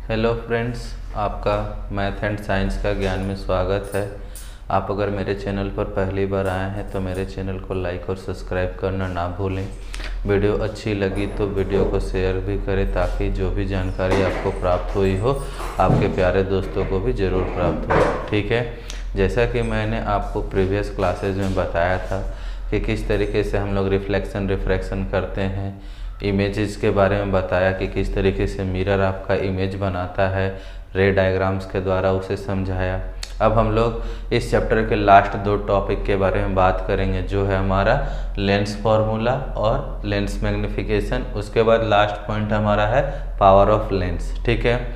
Hello friends, आपका math and science का ज्ञान में स्वागत है। आप अगर मेरे चैनल पर पहली बार आए हैं तो मेरे चैनल को लाइक और सब्सक्राइब करना ना भूलें। वीडियो अच्छी लगी तो वीडियो को शेयर भी करें ताकि जो भी जानकारी आपको प्राप्त हुई हो आपके प्यारे दोस्तों को भी ज़रूर प्राप्त हो। ठीक है, जैसा कि मैंने आपको प्रीवियस क्लासेज में बताया था कि किस तरीके से हम लोग रिफ्रैक्शन करते हैं, इमेजेस के बारे में बताया कि किस तरीके से मिरर आपका इमेज बनाता है, रे डायग्राम्स के द्वारा उसे समझाया। अब हम लोग इस चैप्टर के लास्ट दो टॉपिक के बारे में बात करेंगे, जो है हमारा लेंस फार्मूला और लेंस मैग्नीफिकेशन। उसके बाद लास्ट पॉइंट हमारा है पावर ऑफ लेंस। ठीक है,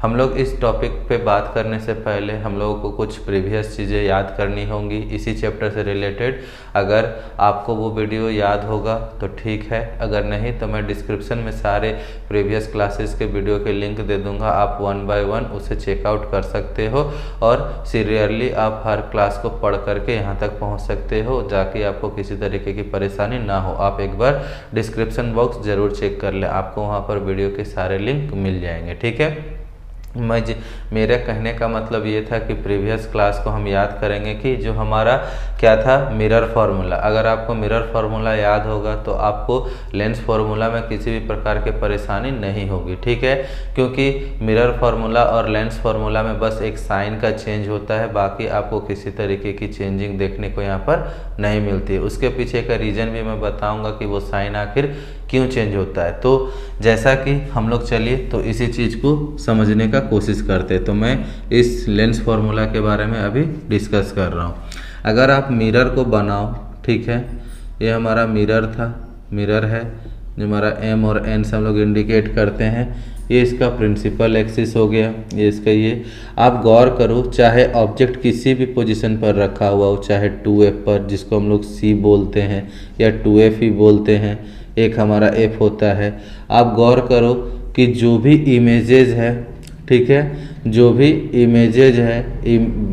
हम लोग इस टॉपिक पे बात करने से पहले हम लोगों को कुछ प्रीवियस चीज़ें याद करनी होंगी इसी चैप्टर से रिलेटेड। अगर आपको वो वीडियो याद होगा तो ठीक है, अगर नहीं तो मैं डिस्क्रिप्शन में सारे प्रीवियस क्लासेस के वीडियो के लिंक दे दूंगा, आप 1 बाय 1 उसे चेकआउट कर सकते हो और सीरियसली आप हर क्लास को पढ़ करके यहाँ तक पहुँच सकते हो, जाकि आपको किसी तरीके की परेशानी ना हो। आप एक बार डिस्क्रिप्शन बॉक्स ज़रूर चेक कर लें, आपको वहाँ पर वीडियो के सारे लिंक मिल जाएंगे। ठीक है, मेरे कहने का मतलब ये था कि प्रीवियस क्लास को हम याद करेंगे कि जो हमारा क्या था, मिरर फार्मूला। अगर आपको मिरर फार्मूला याद होगा तो आपको लेंस फार्मूला में किसी भी प्रकार की परेशानी नहीं होगी। ठीक है, क्योंकि मिरर फार्मूला और लेंस फार्मूला में बस एक साइन का चेंज होता है, बाकी आपको किसी तरीके की चेंजिंग देखने को यहाँ पर नहीं मिलती है। उसके पीछे का रीज़न भी मैं बताऊँगा कि वो साइन आखिर क्यों चेंज होता है। तो जैसा कि हम लोग चलिए तो इसी चीज़ को समझने का कोशिश करते हैं। तो मैं इस लेंस फार्मूला के बारे में अभी डिस्कस कर रहा हूँ। अगर आप मिरर को बनाओ, ठीक है, ये हमारा मिरर था, मिरर है जो हमारा एम और एन से हम लोग इंडिकेट करते हैं। ये इसका प्रिंसिपल एक्सिस हो गया, ये इसका ये। आप गौर करो, चाहे ऑब्जेक्ट किसी भी पोजीशन पर रखा हुआ हो, चाहे 2F पर जिसको हम लोग C बोलते हैं या 2F ही बोलते हैं, एक हमारा F होता है। आप गौर करो कि जो भी इमेजेज है, ठीक है, जो भी इमेजेज है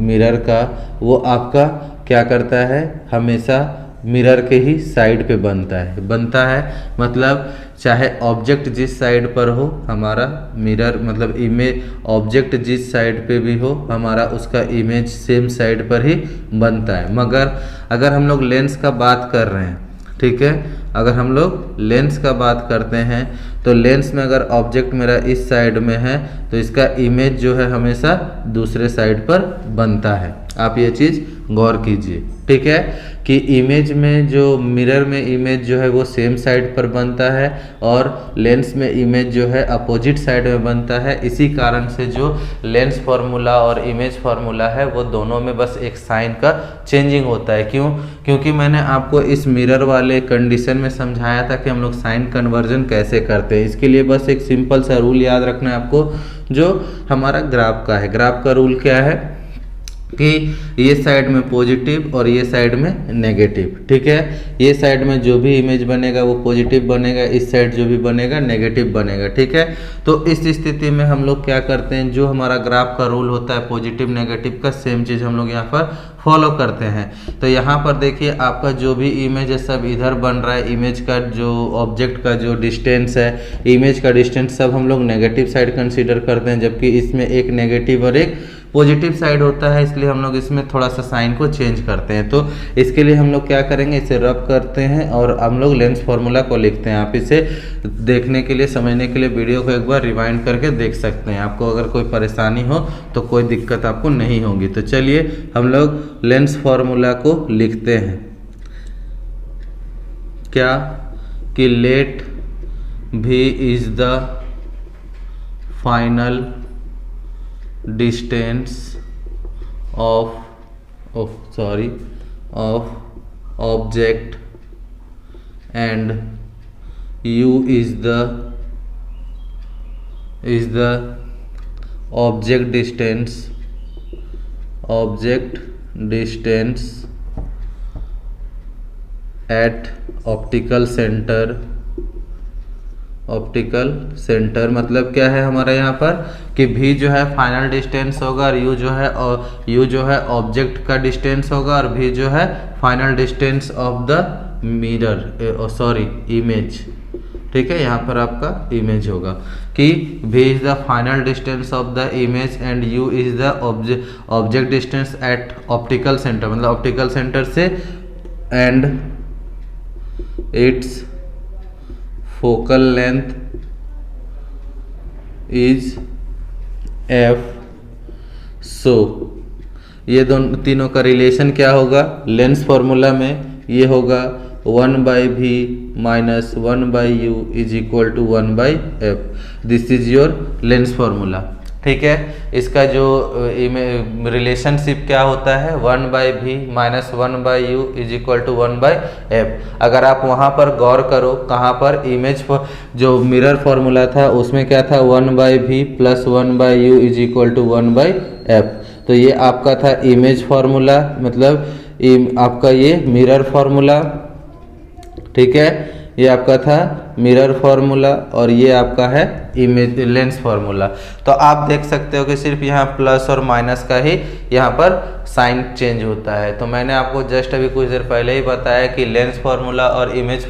मिरर का, वो आपका क्या करता है, हमेशा मिरर के ही साइड पे बनता है। मतलब चाहे ऑब्जेक्ट जिस साइड पर हो, हमारा मिरर मतलब इमेज ऑब्जेक्ट जिस साइड पे भी हो, हमारा उसका इमेज सेम साइड पर ही बनता है। मगर अगर हम लोग लेंस का बात कर रहे हैं, ठीक है, अगर हम लोग लेंस का बात करते हैं तो लेंस में अगर ऑब्जेक्ट मेरा इस साइड में है तो इसका इमेज जो है हमेशा दूसरे साइड पर बनता है। आप ये चीज़ गौर कीजिए, ठीक है, कि इमेज में जो मिरर में इमेज जो है वो सेम साइड पर बनता है और लेंस में इमेज जो है अपोजिट साइड में बनता है। इसी कारण से जो लेंस फार्मूला और इमेज फार्मूला है वो दोनों में बस एक साइन का चेंजिंग होता है। क्यों? क्योंकि मैंने आपको इस मिरर वाले कंडीशन में समझाया था कि हम लोग साइन कन्वर्जन कैसे करते हैं। इसके लिए बस एक सिंपल सा रूल याद रखना है आपको, जो हमारा ग्राफ का है। ग्राफ का रूल क्या है कि ये साइड में पॉजिटिव और ये साइड में नेगेटिव, ठीक है। ये साइड में जो भी इमेज बनेगा वो पॉजिटिव बनेगा, इस साइड जो भी बनेगा नेगेटिव बनेगा, ठीक है। तो इस स्थिति में हम लोग क्या करते हैं, जो हमारा ग्राफ का रूल होता है पॉजिटिव नेगेटिव का, सेम चीज़ हम लोग यहाँ पर फॉलो करते हैं। तो यहाँ पर देखिए आपका जो भी इमेज है सब इधर बन रहा है। इमेज का जो ऑब्जेक्ट का जो डिस्टेंस है, इमेज का डिस्टेंस सब हम लोग नेगेटिव साइड कंसीडर करते हैं, जबकि इसमें एक नेगेटिव और एक पॉजिटिव साइड होता है, इसलिए हम लोग इसमें थोड़ा सा साइन को चेंज करते हैं। तो इसके लिए हम लोग क्या करेंगे, इसे रब करते हैं और हम लोग लेंस फार्मूला को लिखते हैं। आप इसे देखने के लिए, समझने के लिए वीडियो को एक बार रिवाइंड करके देख सकते हैं। आपको अगर कोई परेशानी हो तो कोई दिक्कत आपको नहीं होगी। तो चलिए हम लोग लेंस फार्मूला को लिखते हैं। क्या कि let v is the final distance of object and u is the object distance at optical center। मतलब क्या है हमारा यहाँ पर कि v जो है फाइनल डिस्टेंस होगा और u जो है ऑब्जेक्ट का डिस्टेंस होगा और v जो है final distance of the mirror image, ठीक है, यहाँ पर आपका इमेज होगा कि v is the final distance of the image and u is the object distance at optical centre, मतलब ऑप्टिकल सेंटर से, and it's focal length is f। So ये दोनों तीनों का रिलेशन क्या होगा लेंस फॉर्मूला में, ये होगा 1/v minus 1/u is equal to 1/f। This is your lens formula. ठीक है, इसका जो रिलेशनशिप क्या होता है 1/v minus 1/u is equal to 1/f। अगर आप वहाँ पर गौर करो, कहाँ पर इमेज जो मिरर फॉर्मूला था उसमें क्या था 1/v plus 1/u is equal to 1/f। तो ये आपका था इमेज फॉर्मूला, मतलब आपका ये मिरर फॉर्मूला। ठीक है, ये आपका था मिरर फॉर्मूला और ये आपका है इमेज लेंस फॉर्मूला। तो आप देख सकते हो कि सिर्फ यहाँ प्लस और माइनस का ही यहाँ पर साइन चेंज होता है। तो मैंने आपको जस्ट अभी कुछ देर पहले ही बताया कि लेंस फॉर्मूला और इमेज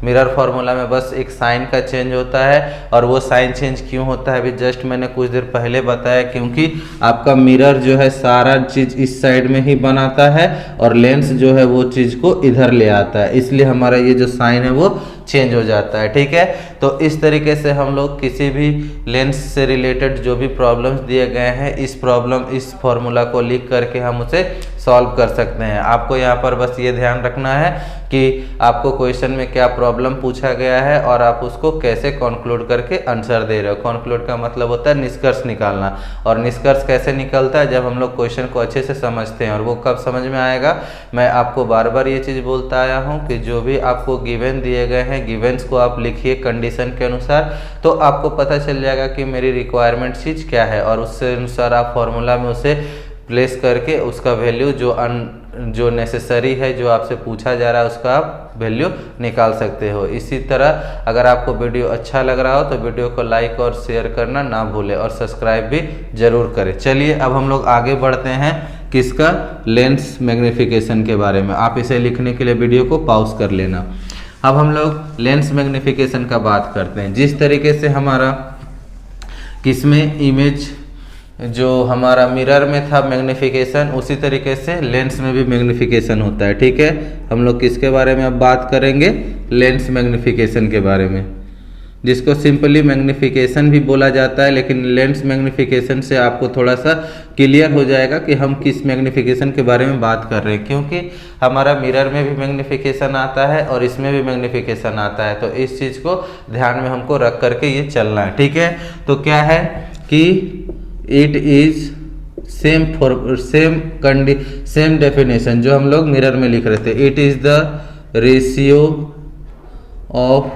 मिरर फॉर्मूला में बस एक साइन का चेंज होता है। और वो साइन चेंज क्यों होता है अभी जस्ट मैंने कुछ देर पहले बताया, क्योंकि आपका मिरर जो है सारा चीज इस साइड में ही बनाता है और लेंस जो है वो चीज को इधर ले आता है, इसलिए हमारा ये जो साइन है वो चेंज हो जाता है। ठीक है, तो इस तरीके से हम लोग किसी भी लेंस से रिलेटेड जो भी प्रॉब्लम्स दिए गए हैं इस फॉर्मूला को लिख करके हम उसे सॉल्व कर सकते हैं। आपको यहाँ पर बस ये ध्यान रखना है कि आपको क्वेश्चन में क्या प्रॉब्लम पूछा गया है और आप उसको कैसे कंक्लूड करके आंसर दे रहे हो। कंक्लूड का मतलब होता है निष्कर्ष निकालना, और निष्कर्ष कैसे निकलता है जब हम लोग क्वेश्चन को अच्छे से समझते हैं। और वो कब समझ में आएगा, मैं आपको बार बार ये चीज़ बोलता आया हूँ कि जो भी आपको गिवन दिए गए हैं गिवेंस को आप लिखिए कंडीशन के अनुसार, तो आपको पता चल जाएगा कि मेरी रिक्वायरमेंट चीज़ क्या है और उससे अनुसार आप फॉर्मूला में उसे प्लेस करके उसका वैल्यू जो नेसेसरी है जो आपसे पूछा जा रहा है उसका आप वैल्यू निकाल सकते हो। इसी तरह अगर आपको वीडियो अच्छा लग रहा हो तो वीडियो को लाइक और शेयर करना ना भूलें और सब्सक्राइब भी जरूर करें। चलिए अब हम लोग आगे बढ़ते हैं किसका, लेंस मैग्निफिकेशन के बारे में। आप इसे लिखने के लिए वीडियो को पॉज कर लेना। अब हम लोग लेंस मैग्निफिकेशन का बात करते हैं। जिस तरीके से हमारा किसमें इमेज जो हमारा मिरर में था मैग्निफिकेशन, उसी तरीके से लेंस में भी मैग्निफिकेशन होता है। ठीक है, हम लोग किसके बारे में अब बात करेंगे, लेंस मैग्निफिकेशन के बारे में, जिसको सिंपली मैग्निफिकेशन भी बोला जाता है। लेकिन लेंस मैग्निफिकेशन से आपको थोड़ा सा क्लियर हो जाएगा कि हम किस मैग्निफिकेशन के बारे में बात कर रहे हैं, क्योंकि हमारा मिरर में भी मैग्निफिकेशन आता है और इसमें भी मैग्निफिकेशन आता है। तो इस चीज़ को ध्यान में हमको रख करके ये चलना है। ठीक है, तो क्या है कि इट इज सेम डेफिनेशन जो हम लोग मिरर में लिख रहे थे। It is the ratio of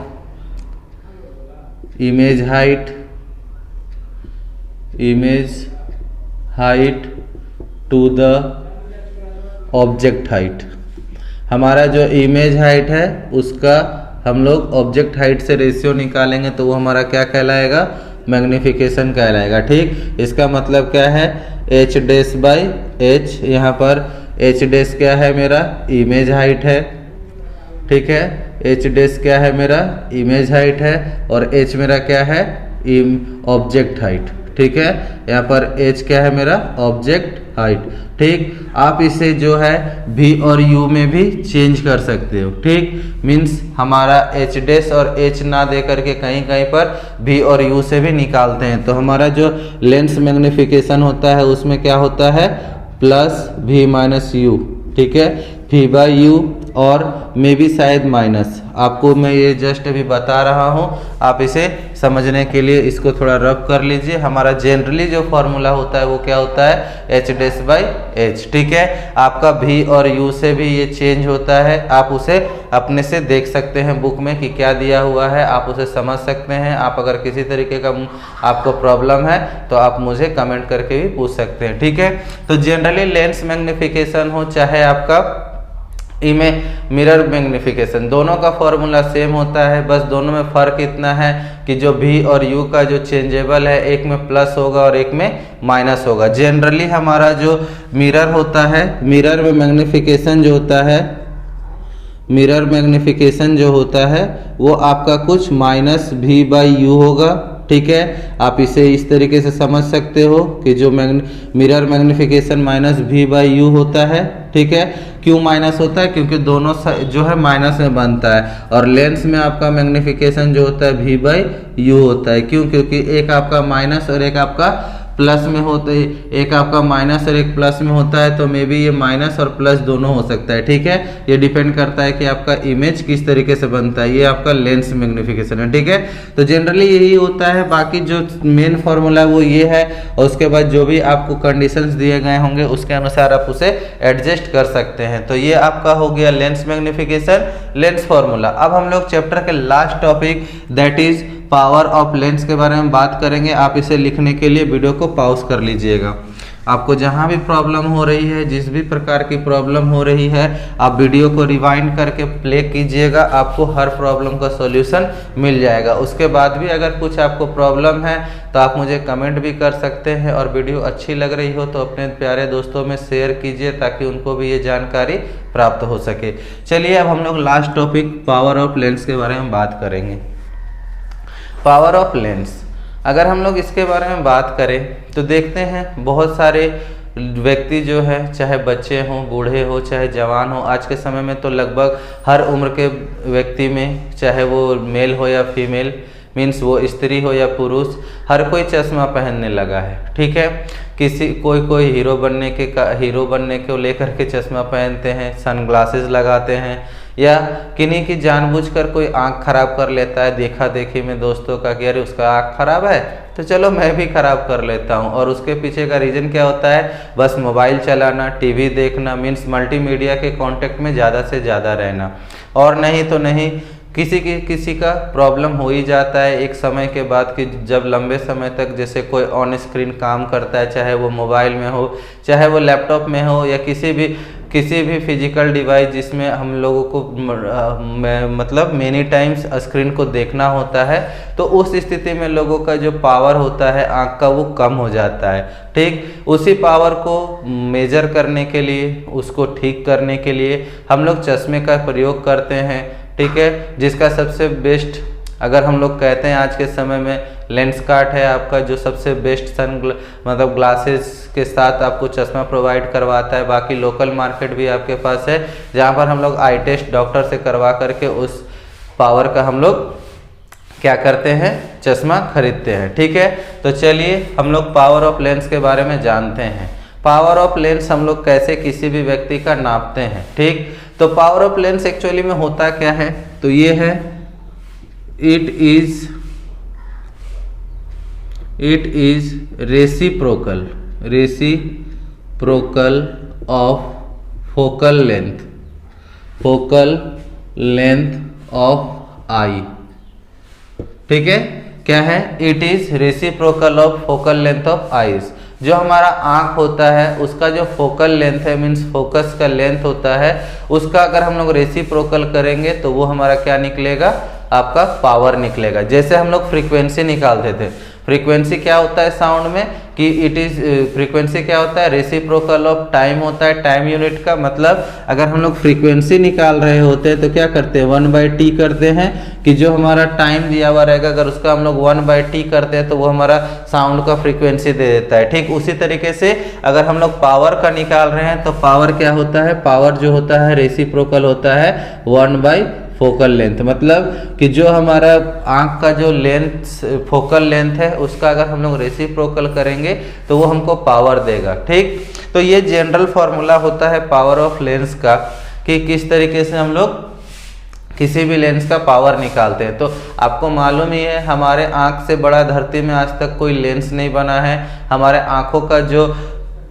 image height to the object height. हमारा जो इमेज हाइट है उसका हम लोग ऑब्जेक्ट हाइट से रेशियो निकालेंगे तो वो हमारा क्या कहलाएगा, मैग्निफिकेशन कहलाएगा। ठीक, इसका मतलब क्या है, h डैश बाई h। यहाँ पर h डैश क्या है, मेरा इमेज हाइट है। ठीक है, h डैश क्या है, मेरा इमेज हाइट है और h मेरा क्या है, ऑब्जेक्ट हाइट। ठीक है, यहाँ पर h क्या है, मेरा ऑब्जेक्ट हाइट। ठीक, आप इसे जो है v और u में भी चेंज कर सकते हो। ठीक, मीन्स हमारा h डैश और h ना दे करके कहीं कहीं पर v और u से भी निकालते हैं। तो हमारा जो लेंस मैग्निफिकेशन होता है उसमें क्या होता है, प्लस v माइनस u। ठीक है, v बाई u और मे भी शायद माइनस, आपको मैं ये जस्ट अभी बता रहा हूँ, आप इसे समझने के लिए इसको थोड़ा रब कर लीजिए। हमारा जनरली जो फॉर्मूला होता है वो क्या होता है, h डैश बाई h। ठीक है, आपका v और u से भी ये चेंज होता है, आप उसे अपने से देख सकते हैं बुक में कि क्या दिया हुआ है, आप उसे समझ सकते हैं। आप अगर किसी तरीके का आपको प्रॉब्लम है तो आप मुझे कमेंट करके भी पूछ सकते हैं। ठीक है, तो जनरली लेंस मैग्निफिकेशन हो चाहे आपका मिरर मैग्निफिकेशन, दोनों का फॉर्मूला सेम होता है। बस दोनों में फ़र्क इतना है कि जो v और u का जो चेंजेबल है, एक में प्लस होगा और एक में माइनस होगा। जनरली हमारा जो मिरर होता है, मिरर में मैग्निफिकेशन जो होता है मिरर मैग्निफिकेशन जो होता है वो आपका कुछ -v/u होगा। ठीक है, आप इसे इस तरीके से समझ सकते हो कि जो मिरर मैग्निफिकेशन -v/u होता है। ठीक है, क्यों माइनस होता है? क्योंकि दोनों जो है माइनस में बनता है और लेंस में आपका मैग्निफिकेशन जो होता है v/u होता है। क्यों? क्योंकि एक आपका माइनस और एक आपका प्लस में होते हैं, एक आपका माइनस और एक प्लस में होता है, तो मे बी ये माइनस और प्लस दोनों हो सकता है। ठीक है, ये डिपेंड करता है कि आपका इमेज किस तरीके से बनता है, ये आपका लेंस मैग्निफिकेशन है। ठीक है, तो जनरली यही होता है। बाकी जो मेन फॉर्मूला वो ये है और उसके बाद जो भी आपको कंडीशंस दिए गए होंगे उसके अनुसार आप उसे एडजस्ट कर सकते हैं। तो ये आपका हो गया लेंस मैग्निफिकेशन, लेंस फॉर्मूला। अब हम लोग चैप्टर के last topic that is power of lens के बारे में बात करेंगे। आप इसे लिखने के लिए वीडियो को पॉज कर लीजिएगा। आपको जहां भी प्रॉब्लम हो रही है, जिस भी प्रकार की प्रॉब्लम हो रही है, आप वीडियो को रिवाइंड करके प्ले कीजिएगा, आपको हर प्रॉब्लम का सॉल्यूशन मिल जाएगा। उसके बाद भी अगर कुछ आपको प्रॉब्लम है तो आप मुझे कमेंट भी कर सकते हैं और वीडियो अच्छी लग रही हो तो अपने प्यारे दोस्तों में शेयर कीजिए ताकि उनको भी ये जानकारी प्राप्त हो सके। चलिए अब हम लोग last topic power of lens के बारे में बात करेंगे। पावर ऑफ लेंस, अगर हम लोग इसके बारे में बात करें तो देखते हैं बहुत सारे व्यक्ति जो है, चाहे बच्चे हों, बूढ़े हो, चाहे जवान हो, आज के समय में तो लगभग हर उम्र के व्यक्ति में, चाहे वो मेल हो या फीमेल, मीन्स वो स्त्री हो या पुरुष, हर कोई चश्मा पहनने लगा है। ठीक है, कोई हीरो बनने को लेकर के चश्मा पहनते हैं, सनग्लासेस लगाते हैं, या किन्हीं की जानबूझकर कोई आंख खराब कर लेता है देखा देखी में दोस्तों का कि अरे उसका आंख खराब है तो चलो मैं भी खराब कर लेता हूं। और उसके पीछे का रीज़न क्या होता है? बस मोबाइल चलाना, टीवी देखना, मीन्स मल्टीमीडिया के कांटेक्ट में ज़्यादा से ज़्यादा रहना। और नहीं तो नहीं, किसी का प्रॉब्लम हो ही जाता है एक समय के बाद कि जब लंबे समय तक जैसे कोई ऑन स्क्रीन काम करता है, चाहे वो मोबाइल में हो, चाहे वो लैपटॉप में हो, या किसी भी फिजिकल डिवाइस जिसमें हम लोगों को मतलब मेनी टाइम्स स्क्रीन को देखना होता है, तो उस स्थिति में लोगों का जो पावर होता है आँख का वो कम हो जाता है। ठीक, उसी पावर को मेजर करने के लिए, उसको ठीक करने के लिए हम लोग चश्मे का प्रयोग करते हैं। ठीक है, जिसका सबसे बेस्ट अगर हम लोग कहते हैं आज के समय में लेंसकार्ट है आपका, जो सबसे बेस्ट मतलब ग्लासेस के साथ आपको चश्मा प्रोवाइड करवाता है। बाकी लोकल मार्केट भी आपके पास है जहां पर हम लोग आई टेस्ट डॉक्टर से करवा करके उस पावर का हम लोग क्या करते हैं, चश्मा खरीदते हैं। ठीक है, तो चलिए हम लोग पावर ऑफ लेंस के बारे में जानते हैं। पावर ऑफ लेंस हम लोग कैसे किसी भी व्यक्ति का नापते हैं। ठीक, तो पावर ऑफ लेंस एक्चुअली में होता क्या है? तो ये है it is reciprocal of focal length of eye. ठीक है, क्या है? It is reciprocal of focal length of eyes. जो हमारा आंख होता है उसका जो फोकल लेंथ है, मीन्स फोकस का लेंथ होता है, उसका अगर हम लोग रेसिप्रोकल करेंगे तो वो हमारा क्या निकलेगा? आपका पावर निकलेगा। जैसे हम लोग फ्रीक्वेंसी निकालते थे, फ्रीक्वेंसी क्या होता है साउंड में कि इट इज फ्रीक्वेंसी क्या होता है? रेसिप्रोकल ऑफ टाइम होता है, टाइम यूनिट का। मतलब अगर हम लोग फ्रीक्वेंसी निकाल रहे होते हैं तो क्या करते हैं? 1/t करते हैं कि जो हमारा टाइम दिया हुआ रहेगा अगर उसका हम लोग 1/t करते हैं तो वो हमारा साउंड का फ्रीक्वेंसी दे देता है। ठीक, उसी तरीके से अगर हम लोग पावर का निकाल रहे हैं तो पावर क्या होता है? पावर जो होता है रेसिप्रोकल होता है 1/ फोकल लेंथ। मतलब कि जो हमारा आंख का जो लेंथ फोकल लेंथ है उसका अगर हम लोग रेसिप्रोकल करेंगे तो वो हमको पावर देगा। ठीक, तो ये जनरल फॉर्मूला होता है पावर ऑफ लेंस का कि किस तरीके से हम लोग किसी भी लेंस का पावर निकालते हैं। तो आपको मालूम ही है हमारे आंख से बड़ा धरती में आज तक कोई लेंस नहीं बना है। हमारे आंखों का जो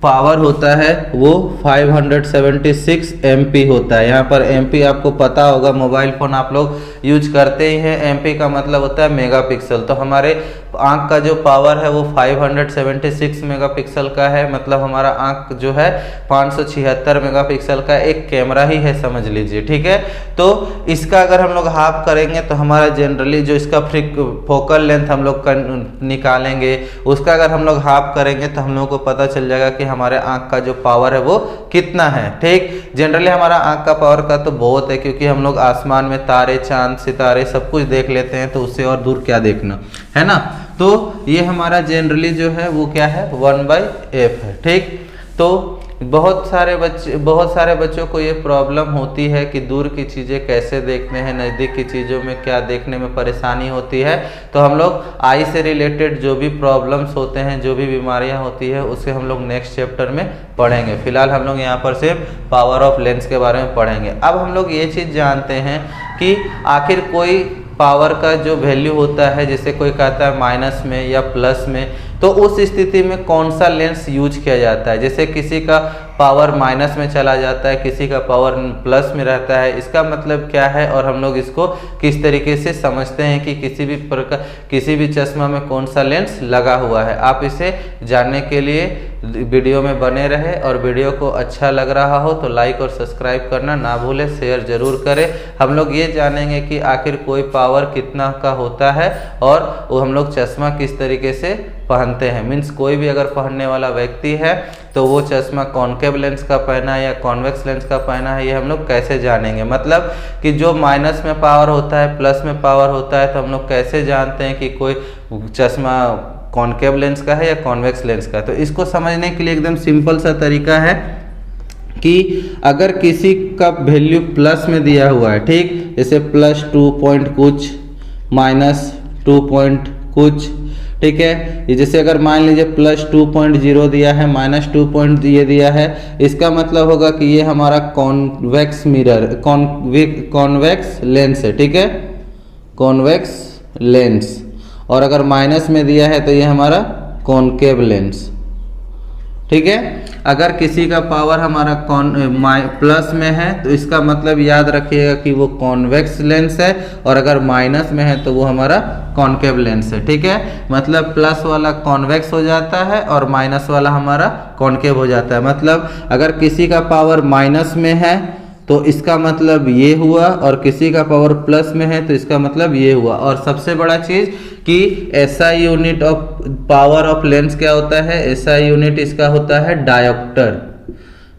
पावर होता है वो 576 MP होता है। यहाँ पर MP आपको पता होगा, मोबाइल फ़ोन आप लोग यूज करते ही हैं। MP का मतलब होता है मेगापिक्सल। तो हमारे आँख का जो पावर है वो 576 मेगापिक्सल का है। मतलब हमारा आँख जो है 576 मेगापिक्सल का एक कैमरा ही है समझ लीजिए। ठीक है, तो इसका अगर हम लोग हाफ करेंगे तो हमारा जनरली जो इसका फोकल लेंथ हम लोग निकालेंगे उसका अगर हम लोग हाफ करेंगे तो हम लोगों को पता चल जाएगा कि हमारे आँख का जो पावर है वो कितना है। ठीक, जनरली हमारा आँख का पावर का तो बहुत है, क्योंकि हम लोग आसमान में तारे चांद सितारे सब कुछ देख लेते हैं, तो उससे और दूर क्या देखना है ना। तो ये हमारा जनरली जो है वो क्या है 1/f है। ठीक, तो बहुत सारे बच्चों को ये प्रॉब्लम होती है कि दूर की चीज़ें कैसे देखते हैं, नज़दीक की चीज़ों में क्या देखने में परेशानी होती है। तो हम लोग आई से रिलेटेड जो भी प्रॉब्लम्स होते हैं, जो भी बीमारियां होती है, उसे हम लोग नेक्स्ट चैप्टर में पढ़ेंगे। फिलहाल हम लोग यहाँ पर सिर्फ पावर ऑफ लेंस के बारे में पढ़ेंगे। अब हम लोग ये चीज़ जानते हैं कि आखिर कोई पावर का जो वैल्यू होता है, जैसे कोई कहता है माइनस में या प्लस में, तो उस स्थिति में कौन सा लेंस यूज किया जाता है। जैसे किसी का पावर माइनस में चला जाता है, किसी का पावर प्लस में रहता है, इसका मतलब क्या है और हम लोग इसको किस तरीके से समझते हैं कि किसी भी चश्मा में कौन सा लेंस लगा हुआ है। आप इसे जानने के लिए वीडियो में बने रहे, और वीडियो को अच्छा लग रहा हो तो लाइक और सब्सक्राइब करना ना भूलें, शेयर जरूर करें। हम लोग ये जानेंगे कि आखिर कोई पावर कितना का होता है और वो हम लोग चश्मा किस तरीके से पहनते हैं। मीन्स कोई भी अगर पहनने वाला व्यक्ति है तो वो चश्मा कॉनकेव लेंस का पहना है या कॉन्वेक्स लेंस का पहना है, ये हम लोग कैसे जानेंगे। मतलब कि जो माइनस में पावर होता है, प्लस में पावर होता है, तो हम लोग कैसे जानते हैं कि कोई चश्मा कॉनकेव लेंस का है या कॉन्वेक्स लेंस का। तो इसको समझने के लिए एकदम सिंपल सा तरीका है कि अगर किसी का वैल्यू प्लस में दिया हुआ है, ठीक, जैसे +2 पॉइंट कुछ, -2 पॉइंट कुछ, ठीक है। ये जैसे अगर मान लीजिए +2.0 दिया है, -2 पॉइंट ये दिया है, इसका मतलब होगा कि ये हमारा कॉन्वेक्स मिरर कॉन्वेक्स लेंस है। ठीक है, कॉन्वेक्स लेंस। और अगर माइनस में दिया है तो ये हमारा कॉनकेव लेंस। ठीक है, अगर किसी का पावर हमारा प्लस में है तो इसका मतलब याद रखिएगा कि वो कॉन्वेक्स लेंस है, और अगर माइनस में है तो वो हमारा कॉनकेव लेंस है। ठीक है, मतलब प्लस वाला कॉन्वेक्स हो जाता है और माइनस वाला हमारा कॉनकेव हो जाता है। मतलब अगर किसी का पावर माइनस में है तो इसका मतलब ये हुआ, और किसी का पावर प्लस में है तो इसका मतलब ये हुआ। और सबसे बड़ा चीज़ कि SI unit of power of lens क्या होता है, एसआई यूनिट इसका होता है डायोप्टर,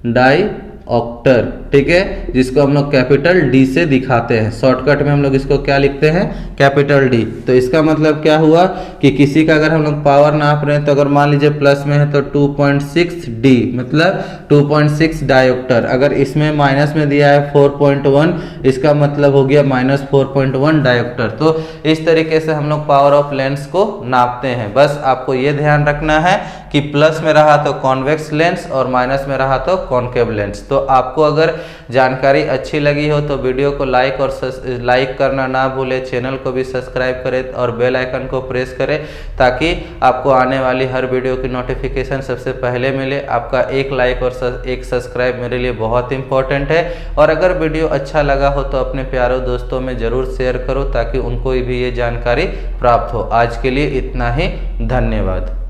डायोप्टर। ठीक है, जिसको हम लोग कैपिटल डी से दिखाते हैं। शॉर्टकट में हम लोग इसको क्या लिखते हैं, कैपिटल डी। तो इसका मतलब क्या हुआ कि किसी का अगर हम लोग पावर नाप रहे हैं, तो अगर मान लीजिए प्लस में है तो 2.6 डी, मतलब 2.6 डायोप्टर। अगर इसमें माइनस में दिया है 4.1, इसका मतलब हो गया -4.1 डायोप्टर। तो इस तरीके से हम लोग पावर ऑफ लेंस को नापते हैं। बस आपको ये ध्यान रखना है कि प्लस में रहा तो कॉन्वेक्स लेंस और माइनस में रहा तो कॉनकेव लेंस। तो आपको अगर जानकारी अच्छी लगी हो तो वीडियो को लाइक करना ना भूले, चैनल को भी सब्सक्राइब करें और बेल आइकन को प्रेस करें, ताकि आपको आने वाली हर वीडियो की नोटिफिकेशन सबसे पहले मिले। आपका एक लाइक और एक सब्सक्राइब मेरे लिए बहुत इंपॉर्टेंट है। और अगर वीडियो अच्छा लगा हो तो अपने प्यारे दोस्तों में ज़रूर शेयर करो, ताकि उनको भी ये जानकारी प्राप्त हो। आज के लिए इतना ही, धन्यवाद।